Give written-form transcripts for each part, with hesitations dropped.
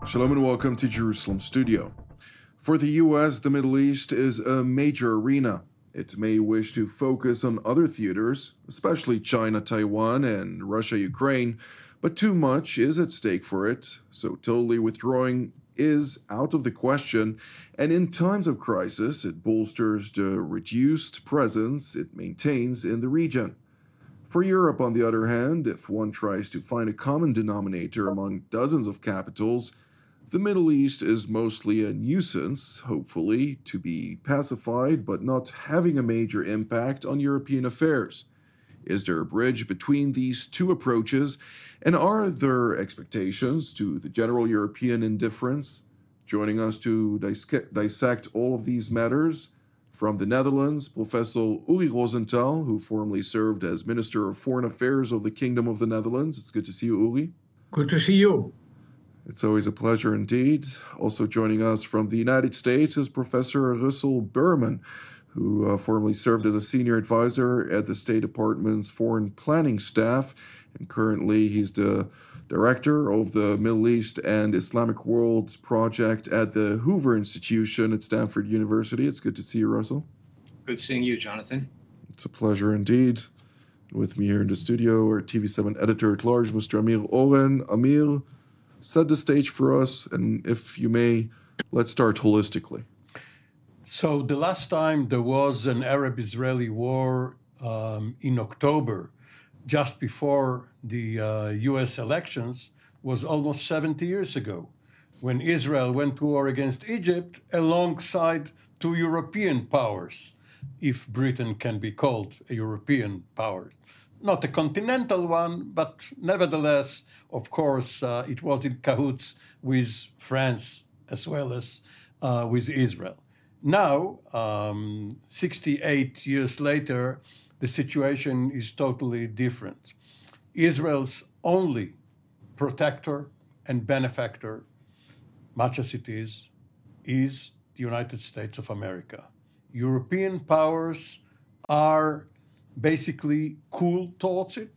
Shalom and welcome to Jerusalem Studio. For the U.S., the Middle East is a major arena. It may wish to focus on other theaters, especially China, Taiwan, and Russia, Ukraine, but too much is at stake for it, so totally withdrawing is out of the question, and in times of crisis, it bolsters the reduced presence it maintains in the region. For Europe, on the other hand, if one tries to find a common denominator among dozens of capitals, the Middle East is mostly a nuisance, hopefully, to be pacified, but not having a major impact on European affairs. Is there a bridge between these two approaches, and are there expectations to the general European indifference? Joining us to dissect all of these matters, from the Netherlands, Professor Uri Rosenthal, who formerly served as Minister of Foreign Affairs of the Kingdom of the Netherlands. It's good to see you, Uri. Good to see you. It's always a pleasure indeed. Also joining us from the United States is Professor Russell Berman, who formerly served as a senior advisor at the State Department's Foreign Planning Staff, and currently he's the director of the Middle East and Islamic Worlds Project at the Hoover Institution at Stanford University. It's good to see you, Russell. Good seeing you, Jonathan. It's a pleasure indeed. With me here in the studio, our TV7 editor-at-large, Mr. Amir Oren. Amir, set the stage for us, and if you may, let's start holistically. So the last time there was an Arab-Israeli war in October, just before the U.S. elections, was almost 70 years ago, when Israel went to war against Egypt alongside two European powers, if Britain can be called a European power. Not a continental one, but nevertheless, of course, it was in cahoots with France as well as with Israel. Now, 68 years later, the situation is totally different. Israel's only protector and benefactor, much as it is the United States of America. European powers are basically cool towards it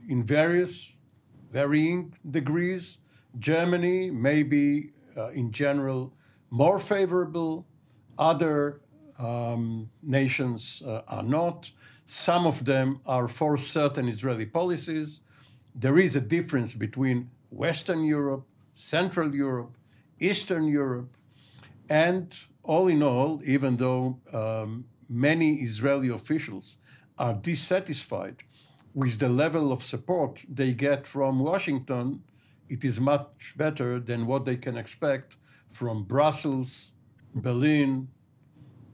in varying degrees. Germany may be, in general, more favorable. Other nations are not. Some of them are for certain Israeli policies. There is a difference between Western Europe, Central Europe, Eastern Europe, and all in all, even though many Israeli officials are dissatisfied with the level of support they get from Washington, it is much better than what they can expect from Brussels, Berlin,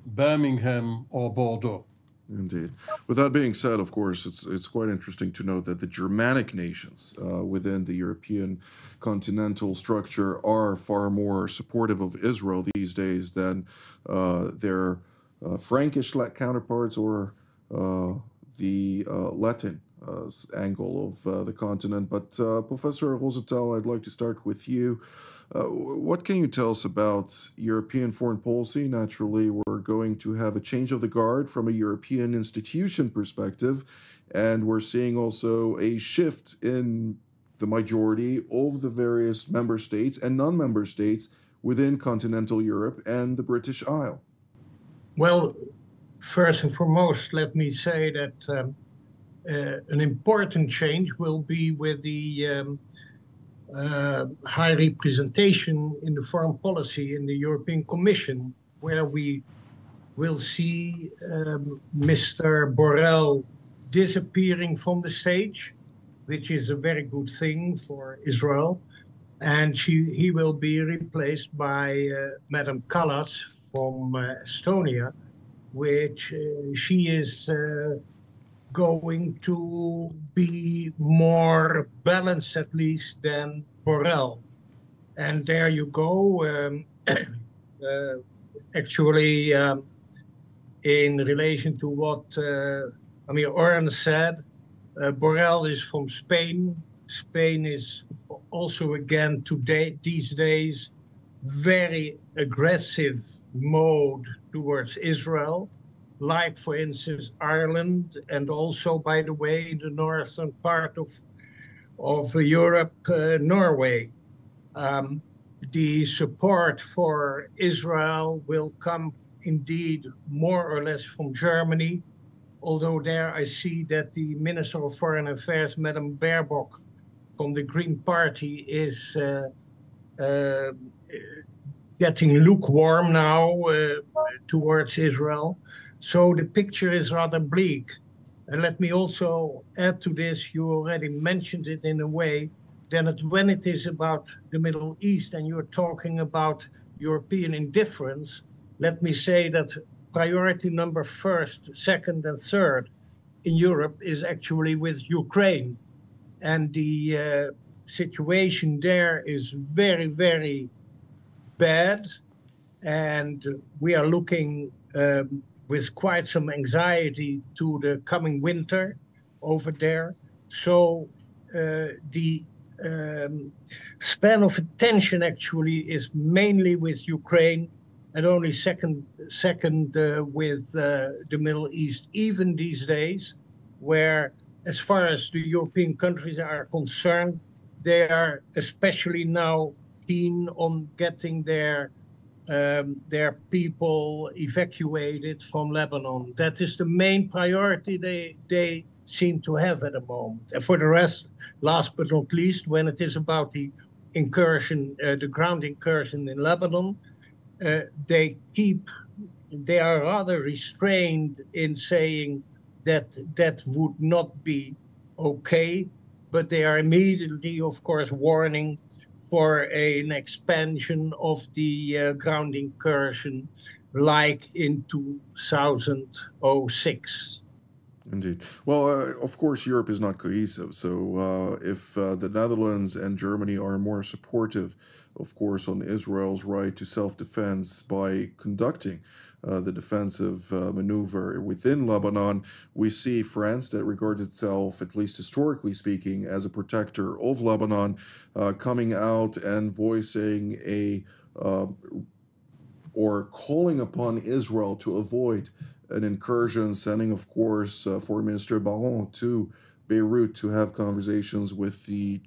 Birmingham, or Bordeaux. Indeed. With that being said, of course, it's quite interesting to note that the Germanic nations within the European continental structure are far more supportive of Israel these days than their Frankish counterparts or the Latin angle of the continent. But Professor Rosenthal, I'd like to start with you. What can you tell us about European foreign policy? Naturally, we're going to have a change of the guard from a European institution perspective, and we're seeing also a shift in the majority of the various member states and non-member states within continental Europe and the British Isle. Well, first and foremost, let me say that an important change will be with the high representation in the foreign policy in the European Commission, where we will see Mr. Borrell disappearing from the stage, which is a very good thing for Israel. And he will be replaced by Madam Kallas from Estonia, which she is going to be more balanced, at least, than Borrell. And there you go. Actually, in relation to what Amir Oren said, Borrell is from Spain. Spain is also, again, these days, very aggressive mode towards Israel, like, for instance, Ireland, and also, by the way, in the northern part of Europe, Norway. the support for Israel will come indeed more or less from Germany, although there I see that the Minister of Foreign Affairs, Madame Baerbock, from the Green Party, is getting lukewarm now towards Israel. So the picture is rather bleak. And let me also add to this, you already mentioned it in a way, that when it is about the Middle East and you're talking about European indifference, let me say that priority number first, second, and third in Europe is actually with Ukraine. And the situation there is very, very bad. And we are looking with quite some anxiety to the coming winter over there. So the span of attention actually is mainly with Ukraine and only second with the Middle East, even these days, where as far as the European countries are concerned, they are especially now keen on getting their people evacuated from Lebanon. That is the main priority they seem to have at the moment. And for the rest, last but not least, when it is about the incursion, the ground incursion in Lebanon, they are rather restrained in saying that that would not be okay, but they are immediately, of course, warning for an expansion of the ground incursion like in 2006. Indeed. Well, of course, Europe is not cohesive. So if the Netherlands and Germany are more supportive, of course, on Israel's right to self-defense by conducting the defensive maneuver within Lebanon, we see France, that regards itself, at least historically speaking, as a protector of Lebanon, coming out and voicing or calling upon Israel to avoid an incursion, sending, of course, Foreign Minister Baron to Beirut to have conversations with the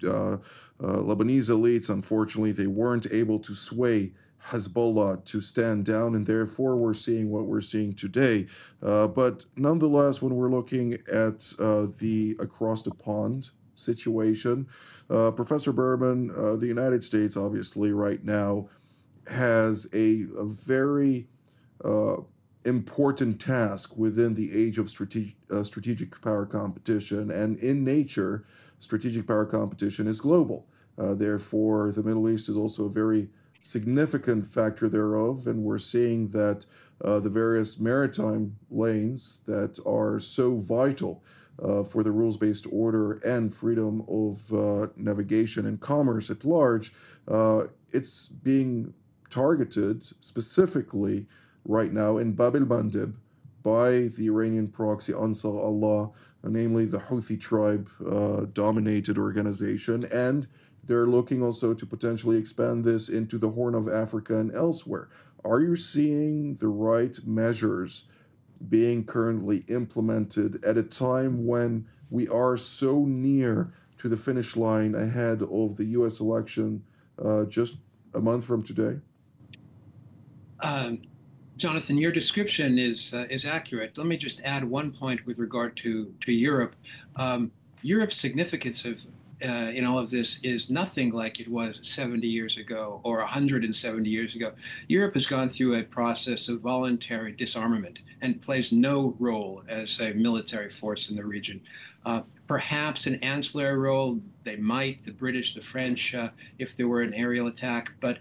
Lebanese elites. Unfortunately, they weren't able to sway Hezbollah to stand down, and therefore we're seeing what we're seeing today. But nonetheless, when we're looking at the across the pond situation, Professor Berman, the United States, obviously, right now has a very important task within the age of strategic power competition. And in nature, strategic power competition is global. Therefore, the Middle East is also a very significant factor thereof. And we're seeing that the various maritime lanes that are so vital for the rules-based order and freedom of navigation and commerce at large, it's being targeted specifically right now in Bab el-Mandeb by the Iranian proxy Ansar Allah, namely the Houthi tribe dominated organization, and they're looking also to potentially expand this into the Horn of Africa and elsewhere. Are you seeing the right measures being currently implemented at a time when we are so near to the finish line ahead of the U.S. election just a month from today? Jonathan, your description is accurate. Let me just add one point with regard to Europe. Europe's significance in all of this is nothing like it was 70 years ago or 170 years ago. Europe has gone through a process of voluntary disarmament and plays no role as a military force in the region. Perhaps an ancillary role, they might, the British, the French, if there were an aerial attack, but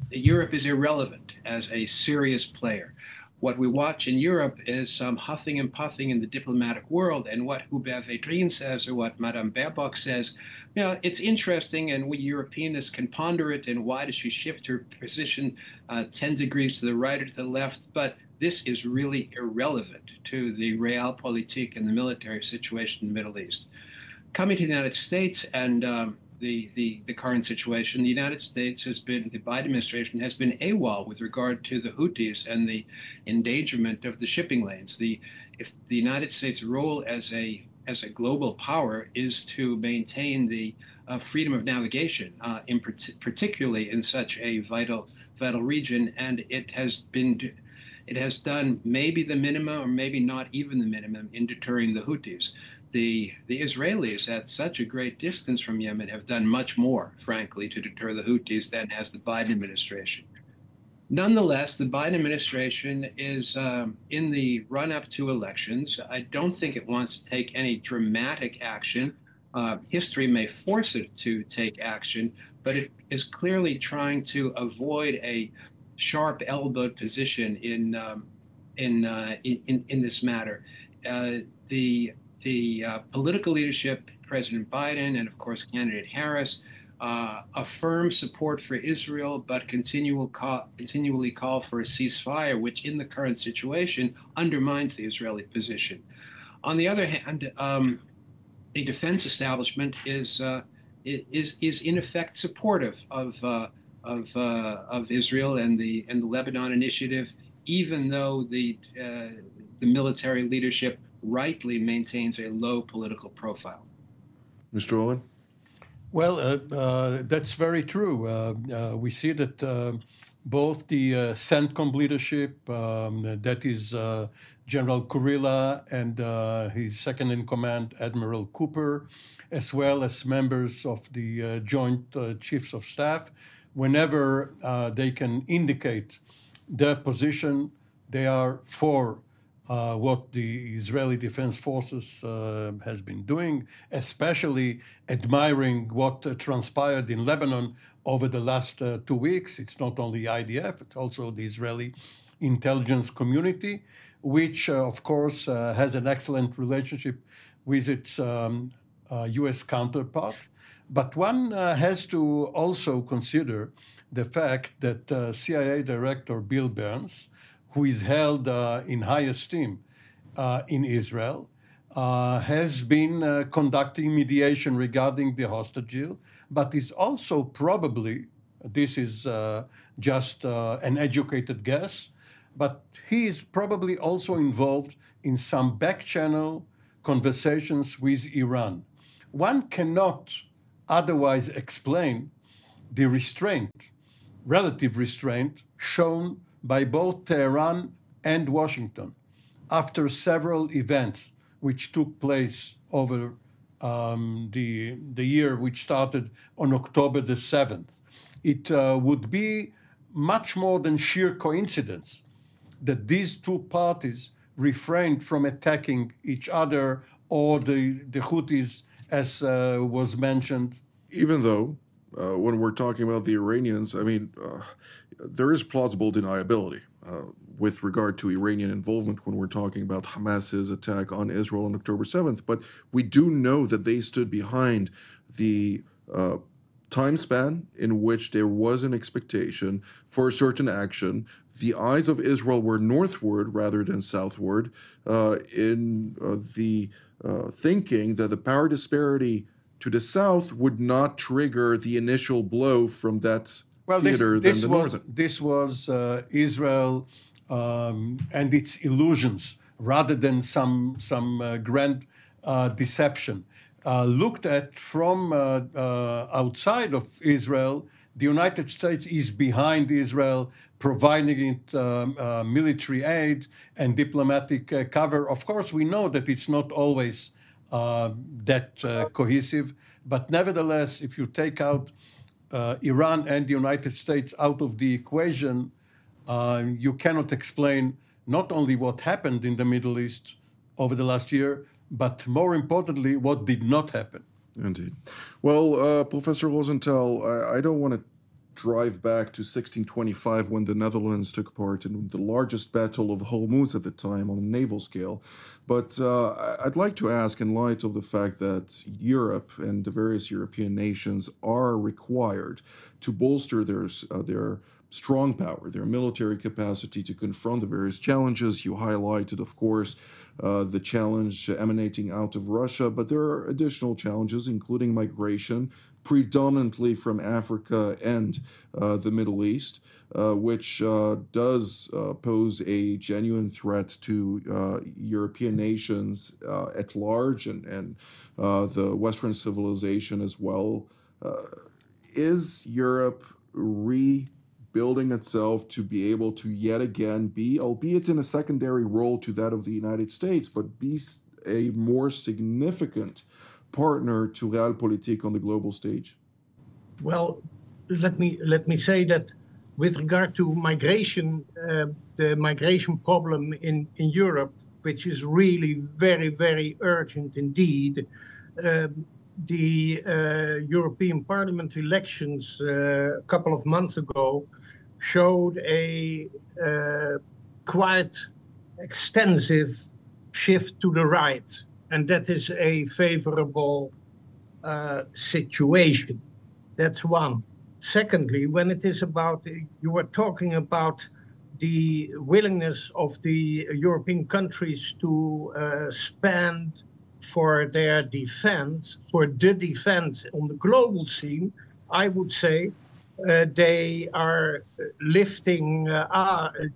Europe is irrelevant as a serious player. What we watch in Europe is some huffing and puffing in the diplomatic world, and what Hubert Védrine says or what Madame Baerbock says, you know, it's interesting, and we Europeanists can ponder it, and why does she shift her position 10 degrees to the right or to the left, but this is really irrelevant to the realpolitik and the military situation in the Middle East. Coming to the United States and the current situation, the United States has been, the Biden administration has been AWOL with regard to the Houthis and the endangerment of the shipping lanes. If the United States' role as as a global power is to maintain the freedom of navigation, particularly in such a vital region, and it has done maybe the minimum or maybe not even the minimum in deterring the Houthis. The Israelis at such a great distance from Yemen have done much more, frankly, to deter the Houthis than has the Biden administration. Nonetheless, the Biden administration is in the run-up to elections. I don't think it wants to take any dramatic action. History may force it to take action, but it is clearly trying to avoid a sharp-elbowed position in this matter. The political leadership, President Biden and of course candidate Harris, affirm support for Israel, but continually call for a ceasefire, which in the current situation undermines the Israeli position. On the other hand, the defense establishment is in effect supportive of Israel and the Lebanon initiative, even though the military leadership rightly maintains a low political profile. Mr. Owen? Well, that's very true. We see that both the CENTCOM leadership, that is General Kurilla and his second in command, Admiral Cooper, as well as members of the Joint Chiefs of Staff, whenever they can indicate their position, they are for what the Israeli Defense Forces has been doing, especially admiring what transpired in Lebanon over the last 2 weeks. It's not only IDF, it's also the Israeli intelligence community, which, of course, has an excellent relationship with its U.S. counterpart. But one has to also consider the fact that CIA Director Bill Burns, who is held in high esteem in Israel, has been conducting mediation regarding the hostage deal, but is also probably, this is just an educated guess, but he is probably also involved in some back-channel conversations with Iran. One cannot otherwise explain the restraint, relative restraint, shown by both Tehran and Washington after several events which took place over the year which started on October the 7th. It would be much more than sheer coincidence that these two parties refrained from attacking each other or the Houthis, as was mentioned. Even though, when we're talking about the Iranians, I mean, there is plausible deniability with regard to Iranian involvement when we're talking about Hamas's attack on Israel on October 7th. But we do know that they stood behind the time span in which there was an expectation for a certain action. The eyes of Israel were northward rather than southward in the thinking that the power disparity to the south would not trigger the initial blow from that theater than the northern. This was Israel and its illusions rather than some grand deception. Looked at from outside of Israel, the United States is behind Israel, providing it military aid and diplomatic cover. Of course, we know that it's not always that cohesive, but nevertheless, if you take out Iran and the United States out of the equation, you cannot explain not only what happened in the Middle East over the last year, but more importantly, what did not happen. Indeed. Well, Professor Rosenthal, I don't want to drive back to 1625 when the Netherlands took part in the largest battle of Hormuz at the time on a naval scale. But I'd like to ask, in light of the fact that Europe and the various European nations are required to bolster their strong power, their military capacity to confront the various challenges. You highlighted, of course, the challenge emanating out of Russia, but there are additional challenges, including migration, predominantly from Africa and the Middle East, which does pose a genuine threat to European nations at large and the Western civilization as well. Is Europe rebuilding itself to be able to yet again be, albeit in a secondary role to that of the United States, but be a more significant partner to Realpolitik on the global stage? Well, let me say that with regard to migration, the migration problem in Europe, which is really very, very urgent indeed. The European Parliament elections a couple of months ago showed a quite extensive shift to the right, and that is a favorable situation. That's one. Secondly, when it is about, you were talking about the willingness of the European countries to spend for their defense, for the defense on the global scene, I would say they are lifting,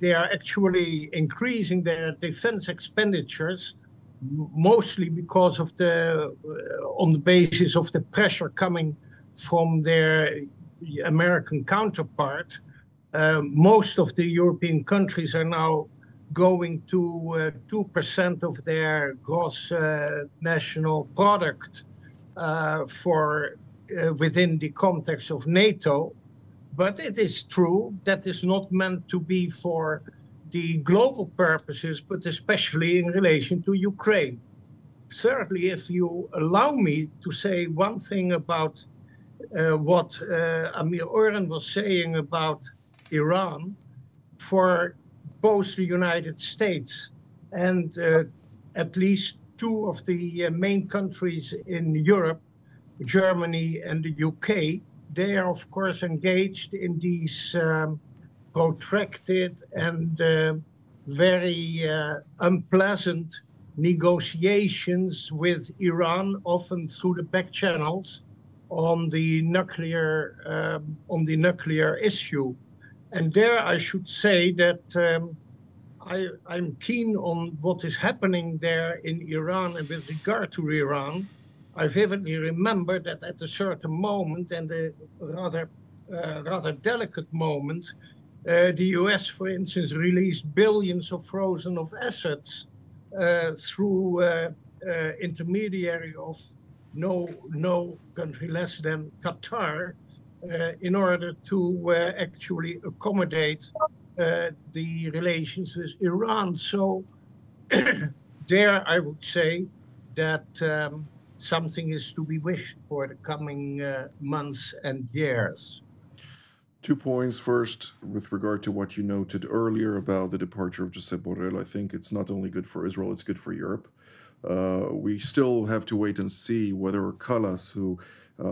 they are actually increasing their defense expenditures, mostly because of on the basis of the pressure coming from their American counterpart. Most of the European countries are now going to 2% of their gross national product for within the context of NATO. But it is true that is not meant to be for the global purposes, but especially in relation to Ukraine. Certainly, if you allow me to say one thing about what Amir Oren was saying about Iran, for both the United States and at least two of the main countries in Europe, Germany and the UK, they are of course engaged in these protracted and very unpleasant negotiations with Iran, often through the back channels, on the nuclear issue. And there I should say that I'm keen on what is happening there in Iran. And with regard to Iran, I vividly remember that at a certain moment, and a rather delicate moment, the US, for instance, released billions of frozen of assets through intermediary of no country less than Qatar, in order to actually accommodate the relations with Iran. So there I would say that something is to be wished for the coming months and years. 2 points. First, with regard to what you noted earlier about the departure of Josep Borrell, I think it's not only good for Israel, it's good for Europe. We still have to wait and see whether Kallas, who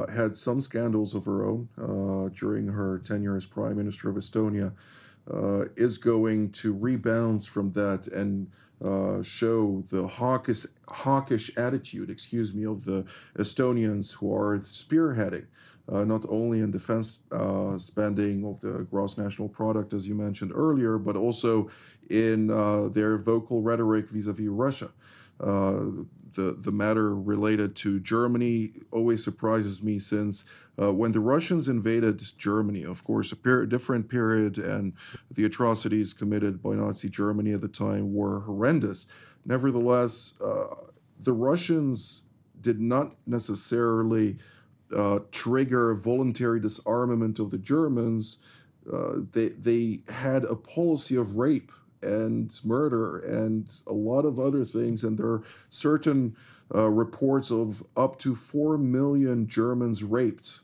had some scandals of her own during her tenure as Prime Minister of Estonia, is going to rebound from that and show the hawkish attitude, of the Estonians who are spearheading not only in defense spending of the gross national product, as you mentioned earlier, but also in their vocal rhetoric vis-a-vis Russia. The matter related to Germany always surprises me, since when the Russians invaded Germany, of course, a different period, and the atrocities committed by Nazi Germany at the time were horrendous. Nevertheless, the Russians did not necessarily trigger voluntary disarmament of the Germans. They had a policy of rape and murder and a lot of other things, and there are certain reports of up to 4 million Germans raped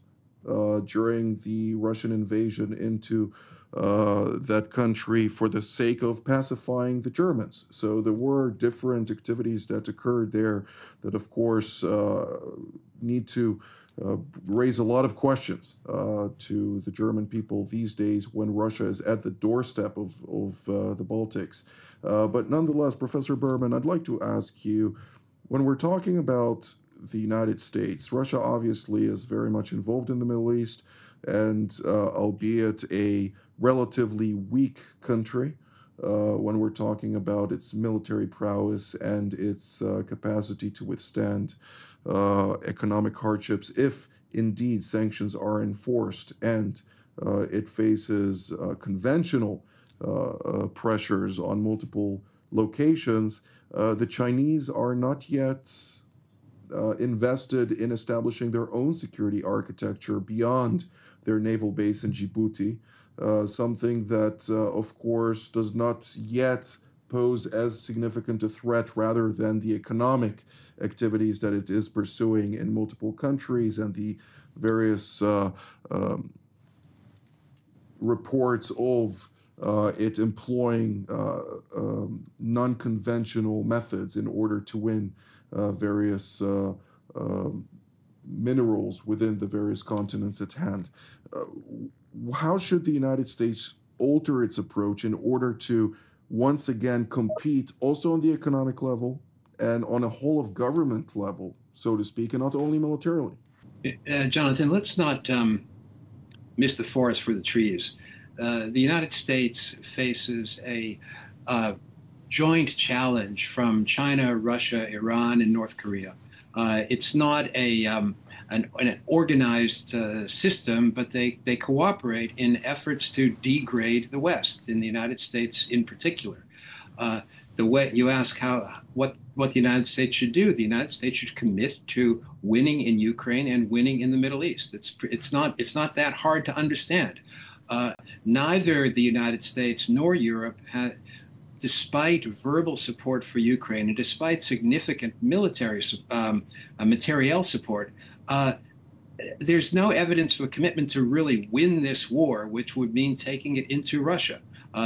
during the Russian invasion into that country for the sake of pacifying the Germans. So there were different activities that occurred there that, of course, need to raise a lot of questions to the German people these days when Russia is at the doorstep of the Baltics. But nonetheless, Professor Berman, I'd like to ask you, when we're talking about the United States. Russia obviously is very much involved in the Middle East, and albeit a relatively weak country, when we're talking about its military prowess and its capacity to withstand economic hardships, if indeed sanctions are enforced and it faces conventional pressures on multiple locations, the Chinese are not yet invested in establishing their own security architecture beyond their naval base in Djibouti, something that, of course, does not yet pose as significant a threat rather than the economic activities that it is pursuing in multiple countries and the various reports of it employing non-conventional methods in order to win various minerals within the various continents at hand. How should the United States alter its approach in order to once again compete also on the economic level and on a whole of government level, so to speak, and not only militarily? Jonathan, let's not miss the forest for the trees. The United States faces a joint challenge from China, Russia, Iran, and North Korea. It's not an organized system, but they cooperate in efforts to degrade the West, in the United States in particular. The way you ask what the United States should do, the United States should commit to winning in Ukraine and winning in the Middle East. It's not that hard to understand. Neither the United States nor Europe despite verbal support for Ukraine and despite significant military materiel support, there's no evidence of a commitment to really win this war, which would mean taking it into Russia.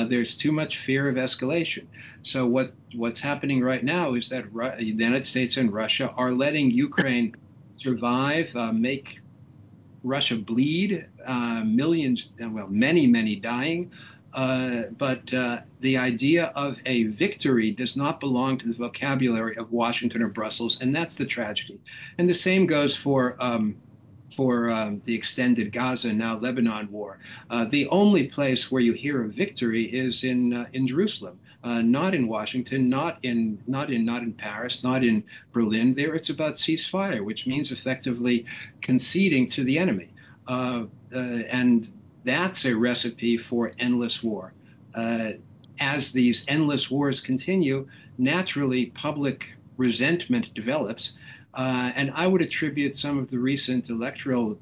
There's too much fear of escalation. So what's happening right now is that the United States and Russia are letting Ukraine survive, make Russia bleed, millions, well, many dying. But the idea of a victory does not belong to the vocabulary of Washington or Brussels, and that's the tragedy. And the same goes for the extended Gaza, now Lebanon war. The only place where you hear of victory is in Jerusalem, not in Washington, not in Paris, not in Berlin. There, it's about ceasefire, which means effectively conceding to the enemy, and that's a recipe for endless war. As these endless wars continue, naturally public resentment develops. And I would attribute some of the recent electoral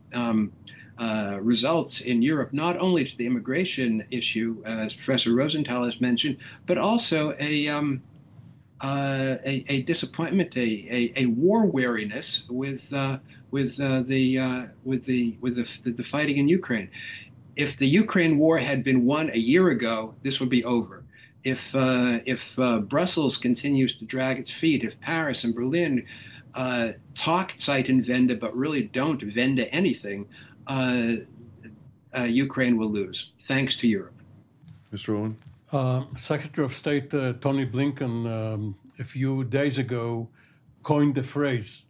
results in Europe not only to the immigration issue, as Professor Rosenthal has mentioned, but also a disappointment, a war weariness with the fighting in Ukraine. If the Ukraine war had been won a year ago, this would be over. If Brussels continues to drag its feet, if Paris and Berlin talk Zeitenwende but really don't vende anything, Ukraine will lose, thanks to Europe. Mr. Owen? Secretary of State Tony Blinken a few days ago coined the phrase,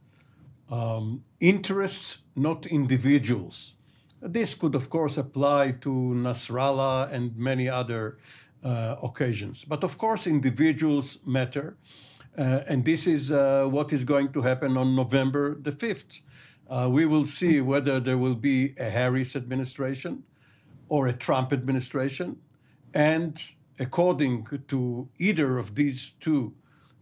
interests, not individuals. This could, of course, apply to Nasrallah and many other occasions. But, of course, individuals matter. And this is what is going to happen on November the 5th. We will see whether there will be a Harris administration or a Trump administration. And according to either of these two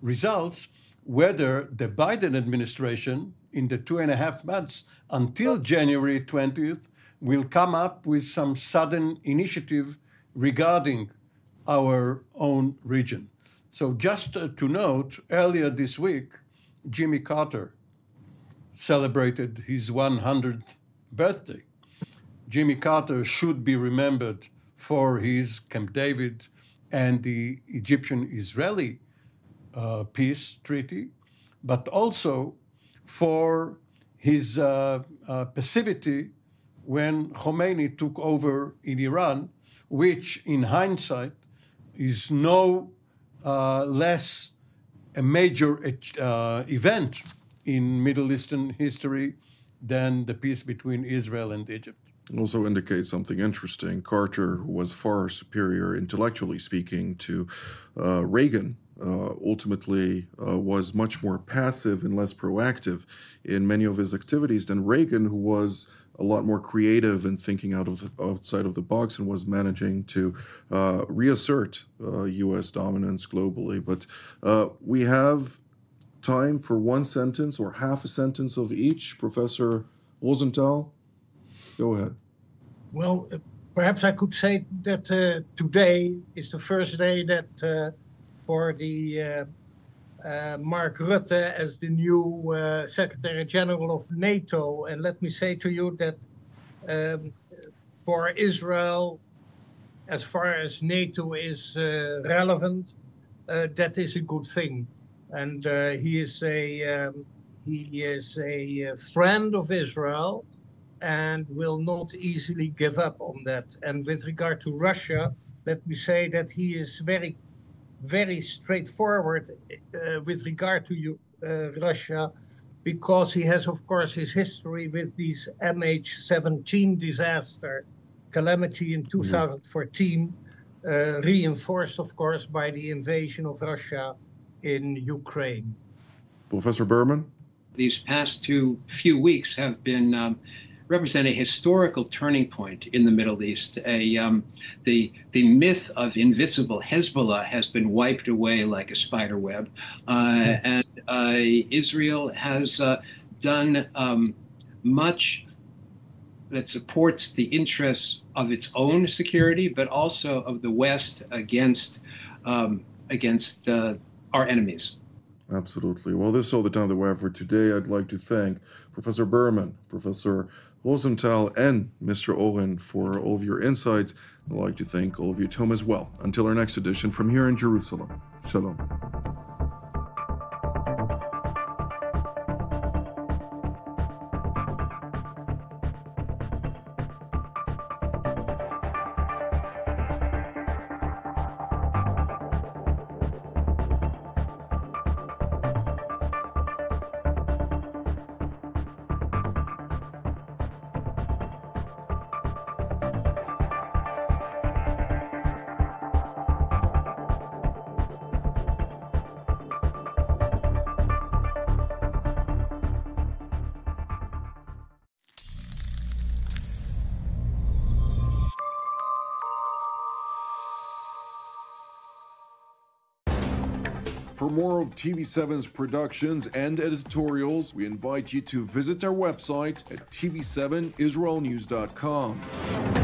results, whether the Biden administration in the 2.5 months until January 20th will come up with some sudden initiative regarding our own region. So just to note, earlier this week, Jimmy Carter celebrated his 100th birthday. Jimmy Carter should be remembered for his Camp David and the Egyptian-Israeli peace treaty, but also for his passivity when Khomeini took over in Iran, which in hindsight is no less a major event in Middle Eastern history than the peace between Israel and Egypt. It also indicates something interesting. Carter was far superior, intellectually speaking, to Reagan. Ultimately was much more passive and less proactive in many of his activities than Reagan, who was a lot more creative and thinking outside of the box and was managing to reassert U.S. dominance globally. But we have time for one sentence or half a sentence of each. Professor Rosenthal, go ahead. Well, perhaps I could say that today is the first day that for the Mark Rutte as the new Secretary General of NATO. And let me say to you that for Israel, as far as NATO is relevant, that is a good thing. And he is a friend of Israel and will not easily give up on that. And with regard to Russia, let me say that he is very, very straightforward with regard to Russia, because he has, of course, his history with these MH17 disaster calamity in 2014, reinforced, of course, by the invasion of Russia in Ukraine. Professor Berman? These past few weeks have been represent a historical turning point in the Middle East. The myth of invisible Hezbollah has been wiped away like a spider web, and Israel has done much that supports the interests of its own security, but also of the West against our enemies. Absolutely. Well, this is all the time that we have for today. I'd like to thank Professor Berman, Professor Rosenthal, and Mr. Oren for all of your insights. I'd like to thank all of you at home as well. Until our next edition from here in Jerusalem. Shalom. For more of TV7's productions and editorials, we invite you to visit our website at tv7israelnews.com.